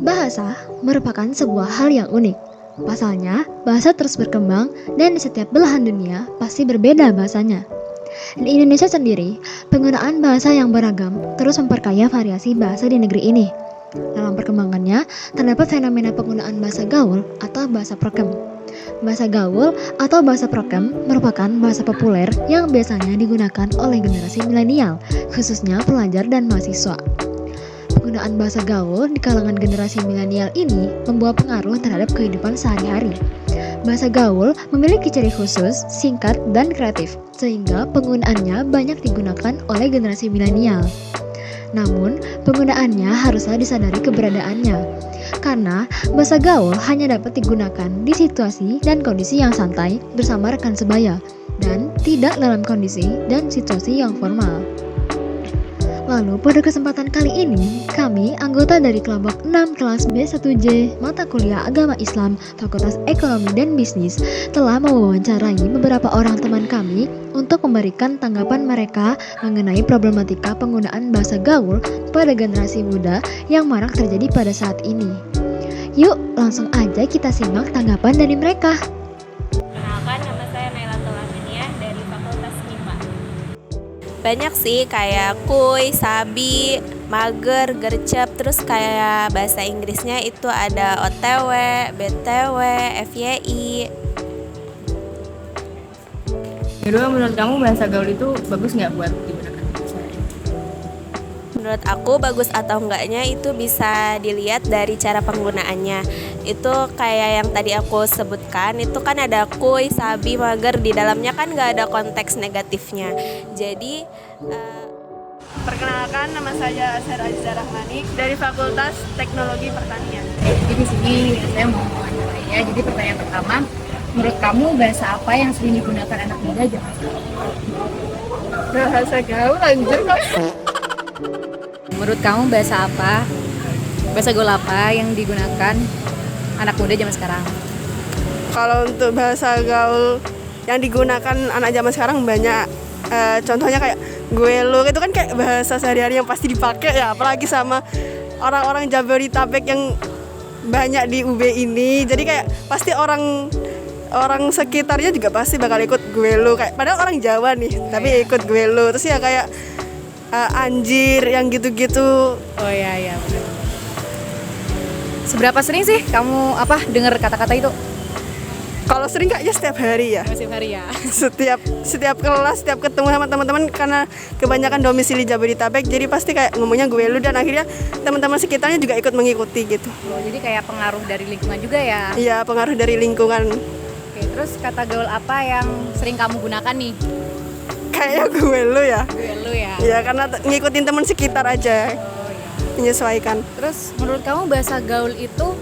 Bahasa merupakan sebuah hal yang unik. Pasalnya, bahasa terus berkembang dan di setiap belahan dunia pasti berbeda bahasanya. Di Indonesia sendiri, penggunaan bahasa yang beragam terus memperkaya variasi bahasa di negeri ini. Dalam perkembangannya, terdapat fenomena penggunaan bahasa gaul atau bahasa prokem. Bahasa gaul atau bahasa prokem merupakan bahasa populer yang biasanya digunakan oleh generasi milenial, khususnya pelajar dan mahasiswa. Penggunaan bahasa gaul di kalangan generasi milenial ini membawa pengaruh terhadap kehidupan sehari-hari. Bahasa gaul memiliki ciri khusus, singkat, dan kreatif, sehingga penggunaannya banyak digunakan oleh generasi milenial. Namun, penggunaannya haruslah disadari keberadaannya, karena bahasa gaul hanya dapat digunakan di situasi dan kondisi yang santai bersama rekan sebaya, dan tidak dalam kondisi dan situasi yang formal. Lalu pada kesempatan kali ini, kami anggota dari kelompok 6 kelas B1J Mata Kuliah Agama Islam Fakultas Ekonomi dan Bisnis telah mewawancarai beberapa orang teman kami untuk memberikan tanggapan mereka mengenai problematika penggunaan bahasa gaul pada generasi muda yang marak terjadi pada saat ini. Yuk, langsung aja kita simak tanggapan dari mereka. Kenalkan, nama saya Nailatul Aminiyah dari Fakultas MIPA. Banyak sih kayak kuy, sabi, mager, gercep, terus kayak bahasa Inggrisnya itu ada OTW, BTW, FYI. Kedua, menurut kamu bahasa gaul itu bagus nggak buat digunakan? Menurut aku bagus atau enggaknya itu bisa dilihat dari cara penggunaannya. Itu kayak yang tadi aku sebutkan, itu kan ada kuy, sabi, mager, di dalamnya kan nggak ada konteks negatifnya. Jadi Perkenalkan, nama saya Asher Aziza Rahmani dari Fakultas Teknologi Pertanian. Jadi di sini saya mau mulai. Jadi pertanyaan pertama, menurut kamu bahasa apa yang sering digunakan anak muda zaman sekarang? Bahasa gaul anjir kok. Menurut kamu bahasa apa? Bahasa gaul apa yang digunakan anak muda zaman sekarang? Kalau untuk bahasa gaul yang digunakan anak zaman sekarang banyak. Contohnya kayak gue lu, itu kan kayak bahasa sehari-hari yang pasti dipakai ya, apalagi sama orang-orang Jabodetabek yang banyak di UB ini. Jadi kayak pasti orang sekitarnya juga pasti bakal ikut gue lu, kayak padahal orang Jawa nih tapi ikut gue lu. Terus ya kayak anjir yang gitu-gitu. Oh iya benar. Seberapa sering sih kamu dengar kata-kata itu? Kalau sering kayaknya setiap hari ya. Setiap hari ya. Setiap kelas, setiap ketemu sama teman-teman, karena kebanyakan domisili Jabodetabek, jadi pasti kayak ngomongnya gue lu, dan akhirnya teman-teman sekitarnya juga ikut mengikuti gitu. Oh, jadi kayak pengaruh dari lingkungan juga ya? Iya, pengaruh dari lingkungan. Oke, terus kata gaul apa yang sering kamu gunakan nih? Kayaknya gue lu ya. Gue lu ya? Iya, karena ngikutin teman sekitar aja. Oh iya. Menyesuaikan. Terus menurut kamu bahasa gaul itu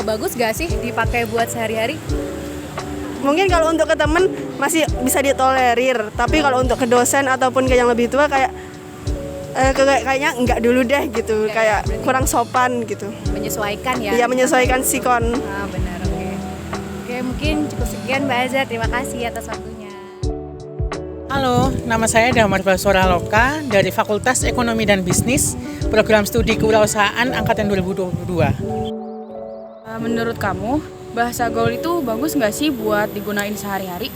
bagus gak sih dipakai buat sehari-hari? Mungkin kalau untuk ke temen masih bisa ditolerir, tapi kalau untuk ke dosen ataupun ke yang lebih tua kayaknya enggak dulu deh gitu, kayak kurang sopan gitu. Menyesuaikan ya? Iya, menyesuaikan sikon. Benar, oke. Oke, mungkin cukup sekian Mbak Azhar, terima kasih atas waktunya. Halo, nama saya Damar Basora Loka dari Fakultas Ekonomi dan Bisnis, Program Studi Kewirausahaan Angkatan 2022. Menurut kamu, bahasa gaul itu bagus nggak sih buat digunain sehari-hari?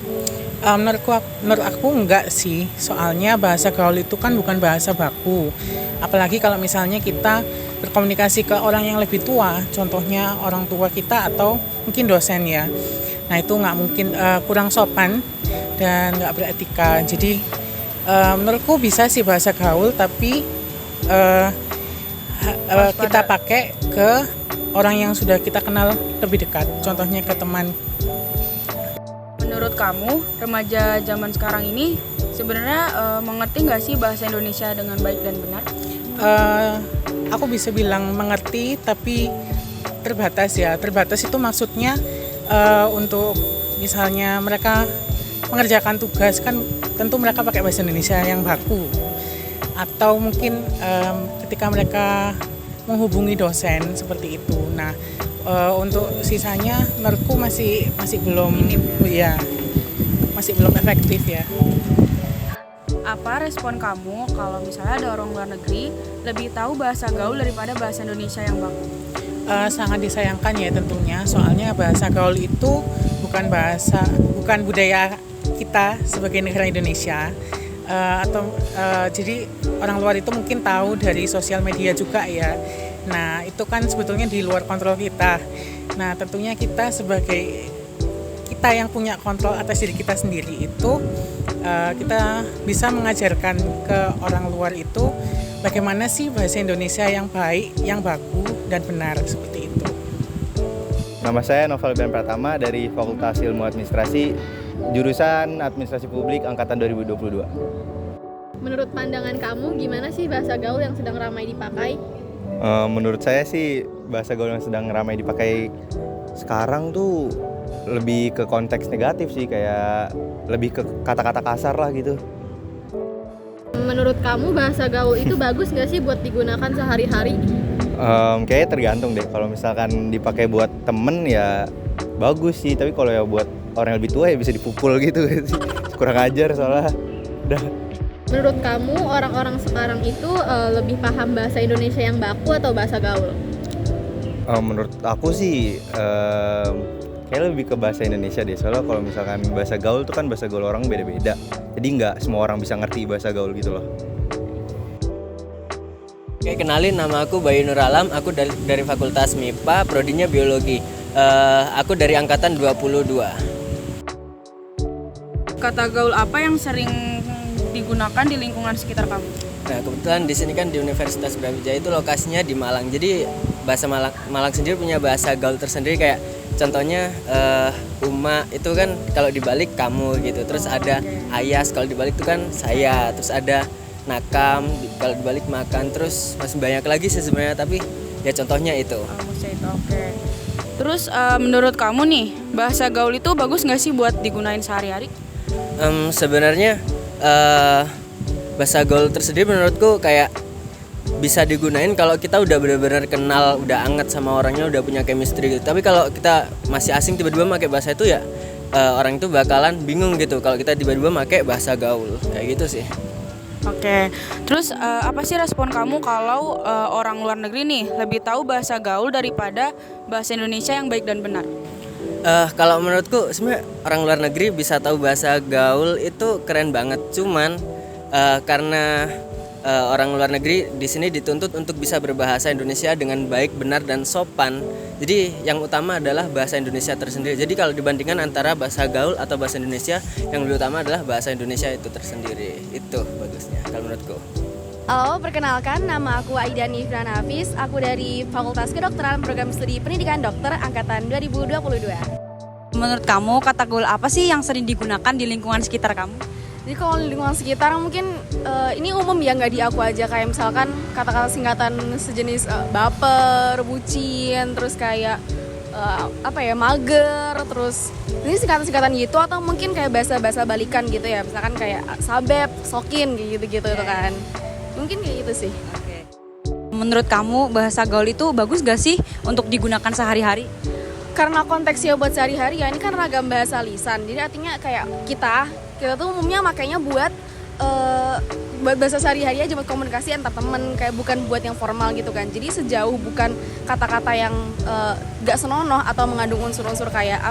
Menurut aku enggak sih, soalnya bahasa gaul itu kan bukan bahasa baku. Apalagi kalau misalnya kita berkomunikasi ke orang yang lebih tua, contohnya orang tua kita atau mungkin dosen ya. Nah itu nggak mungkin, kurang sopan dan nggak beretika. Jadi menurutku bisa sih bahasa gaul, tapi kita pakai ke orang yang sudah kita kenal lebih dekat, contohnya ke teman. Menurut kamu, remaja zaman sekarang ini sebenarnya mengerti nggak sih bahasa Indonesia dengan baik dan benar? Aku bisa bilang mengerti, tapi terbatas ya. Terbatas itu maksudnya untuk misalnya mereka mengerjakan tugas, kan tentu mereka pakai bahasa Indonesia yang baku. Atau mungkin ketika mereka menghubungi dosen seperti itu. Nah, untuk sisanya menurutku masih belum masih belum efektif ya. Apa respon kamu kalau misalnya ada orang luar negeri lebih tahu bahasa gaul daripada bahasa Indonesia yang baku? sangat disayangkan ya tentunya, soalnya bahasa gaul itu bukan budaya kita sebagai negara Indonesia. Jadi orang luar itu mungkin tahu dari sosial media juga ya. Nah itu kan sebetulnya di luar kontrol kita. Nah tentunya kita yang punya kontrol atas diri kita sendiri itu, kita bisa mengajarkan ke orang luar itu bagaimana sih bahasa Indonesia yang baik, yang baku dan benar, seperti itu. Nama saya Novel Ben Pratama dari Fakultas Ilmu Administrasi, jurusan Administrasi Publik angkatan 2022. Menurut pandangan kamu, gimana sih bahasa gaul yang sedang ramai dipakai? Menurut saya sih bahasa gaul yang sedang ramai dipakai sekarang tuh lebih ke konteks negatif sih, kayak lebih ke kata-kata kasar lah gitu. Menurut kamu bahasa gaul itu bagus nggak sih buat digunakan sehari-hari? Kayaknya tergantung deh. Kalau misalkan dipakai buat temen ya bagus sih, tapi kalau ya buat orang yang lebih tua ya bisa dipukul gitu sih. Kurang ajar soalnya. Udah. Menurut kamu orang-orang sekarang itu lebih paham bahasa Indonesia yang baku atau bahasa gaul? Menurut aku sih kayak lebih ke bahasa Indonesia deh, soalnya kalau misalkan bahasa gaul tuh kan bahasa gaul orang beda-beda, jadi nggak semua orang bisa ngerti bahasa gaul gitu loh. Oke, kenalin, nama aku Bayu Nur Alam, aku dari Fakultas MIPA, prodinya Biologi. Aku dari angkatan 22. Kata gaul apa yang sering digunakan di lingkungan sekitar kamu? Nah, kebetulan di sini kan di Universitas Brawijaya itu lokasinya di Malang. Jadi bahasa Malang sendiri punya bahasa gaul tersendiri, kayak contohnya Uma itu kan kalau dibalik kamu gitu. Terus ada Ayas kalau dibalik itu kan saya. Terus ada Nakam kalau dibalik makan. Terus masih banyak lagi sih sebenarnya, tapi ya contohnya itu. Oke. Terus menurut kamu nih, bahasa gaul itu bagus nggak sih buat digunain sehari-hari? Sebenarnya bahasa gaul tersendiri menurutku kayak bisa digunain kalau kita udah benar-benar kenal, udah anget sama orangnya, udah punya chemistry gitu. Tapi kalau kita masih asing tiba-tiba pakai bahasa itu ya orang itu bakalan bingung gitu kalau kita tiba-tiba pakai bahasa gaul kayak gitu sih. Oke. Terus apa sih respon kamu kalau orang luar negeri nih lebih tahu bahasa gaul daripada bahasa Indonesia yang baik dan benar? Kalau menurutku sebenarnya orang luar negeri bisa tahu bahasa gaul itu keren banget. Cuman karena orang luar negeri di sini dituntut untuk bisa berbahasa Indonesia dengan baik, benar dan sopan. Jadi yang utama adalah bahasa Indonesia tersendiri. Jadi kalau dibandingkan antara bahasa gaul atau bahasa Indonesia, yang lebih utama adalah bahasa Indonesia itu tersendiri. Itu bagusnya kalau menurutku. Halo, perkenalkan, nama aku Aida Nifran Hafiz. Aku dari Fakultas Kedokteran Program Studi Pendidikan Dokter angkatan 2022. Menurut kamu, kata gaul apa sih yang sering digunakan di lingkungan sekitar kamu? Jadi kalau di lingkungan sekitar mungkin ini umum ya, nggak di aku aja. Kayak misalkan kata-kata singkatan sejenis baper, bucin, terus kayak mager, terus ini singkatan-singkatan gitu, atau mungkin kayak bahasa-bahasa balikan gitu ya. Misalkan kayak sabep, sokin gitu-gitu itu kan. Mungkin kayak gitu sih. Oke. Menurut kamu bahasa gaul itu bagus gak sih untuk digunakan sehari-hari? Karena konteksnya buat sehari-hari ya, ini kan ragam bahasa lisan. Jadi artinya kayak kita tuh umumnya makanya buat bahasa sehari-hari aja, buat komunikasi antar temen, kayak bukan buat yang formal gitu kan. Jadi sejauh bukan kata-kata yang gak senonoh atau mengandung unsur-unsur kayak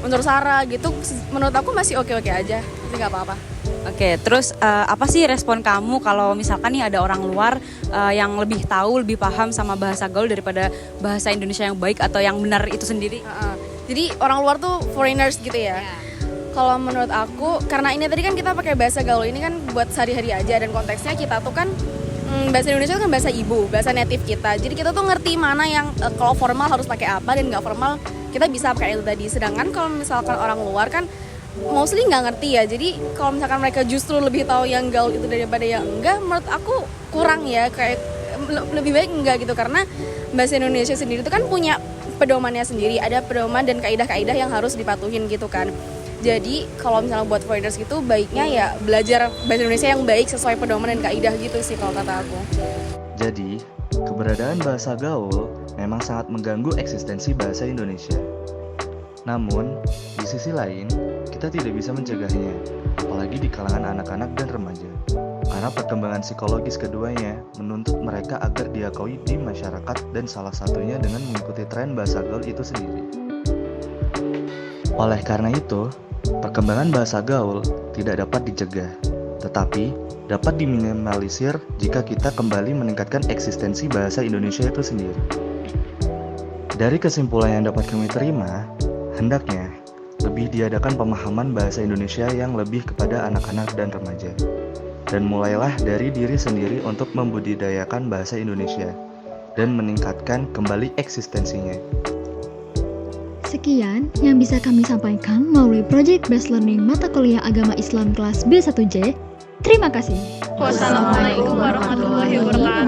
unsur sara gitu, menurut aku masih oke-oke aja, jadi gak apa-apa. Oke, terus apa sih respon kamu kalau misalkan nih ada orang luar yang lebih tahu, lebih paham sama bahasa gaul daripada bahasa Indonesia yang baik atau yang benar itu sendiri? Jadi orang luar tuh foreigners gitu ya. Kalau menurut aku, karena ini tadi kan kita pakai bahasa gaul ini kan buat sehari-hari aja, dan konteksnya kita tuh kan bahasa Indonesia kan bahasa ibu, bahasa native kita. Jadi kita tuh ngerti mana yang kalau formal harus pakai apa dan nggak formal kita bisa pakai itu tadi. Sedangkan kalau misalkan orang luar kan mostly nggak ngerti ya. Jadi kalau misalkan mereka justru lebih tahu yang gaul itu daripada yang enggak, menurut aku kurang ya, kayak lebih baik enggak gitu. Karena bahasa Indonesia sendiri itu kan punya pedomannya sendiri, ada pedoman dan kaidah-kaidah yang harus dipatuhin gitu kan. Jadi kalau misalnya buat foreigners gitu, baiknya ya belajar bahasa Indonesia yang baik sesuai pedoman dan kaidah gitu sih kalau kata aku. Jadi, keberadaan bahasa gaul memang sangat mengganggu eksistensi bahasa Indonesia. Namun, di sisi lain, kita tidak bisa mencegahnya, apalagi di kalangan anak-anak dan remaja. karena perkembangan psikologis keduanya menuntut mereka agar diakui di masyarakat dan salah satunya dengan mengikuti tren bahasa gaul itu sendiri. Oleh karena itu, perkembangan bahasa gaul tidak dapat dicegah, tetapi dapat diminimalisir jika kita kembali meningkatkan eksistensi bahasa Indonesia itu sendiri. Dari kesimpulan yang dapat kami terima, hendaknya lebih diadakan pemahaman bahasa Indonesia yang lebih kepada anak-anak dan remaja. Dan mulailah dari diri sendiri untuk membudidayakan bahasa Indonesia dan meningkatkan kembali eksistensinya. Sekian yang bisa kami sampaikan melalui Project Based Learning Mata Kuliah Agama Islam kelas B1J. Terima kasih. Wassalamualaikum warahmatullahi wabarakatuh.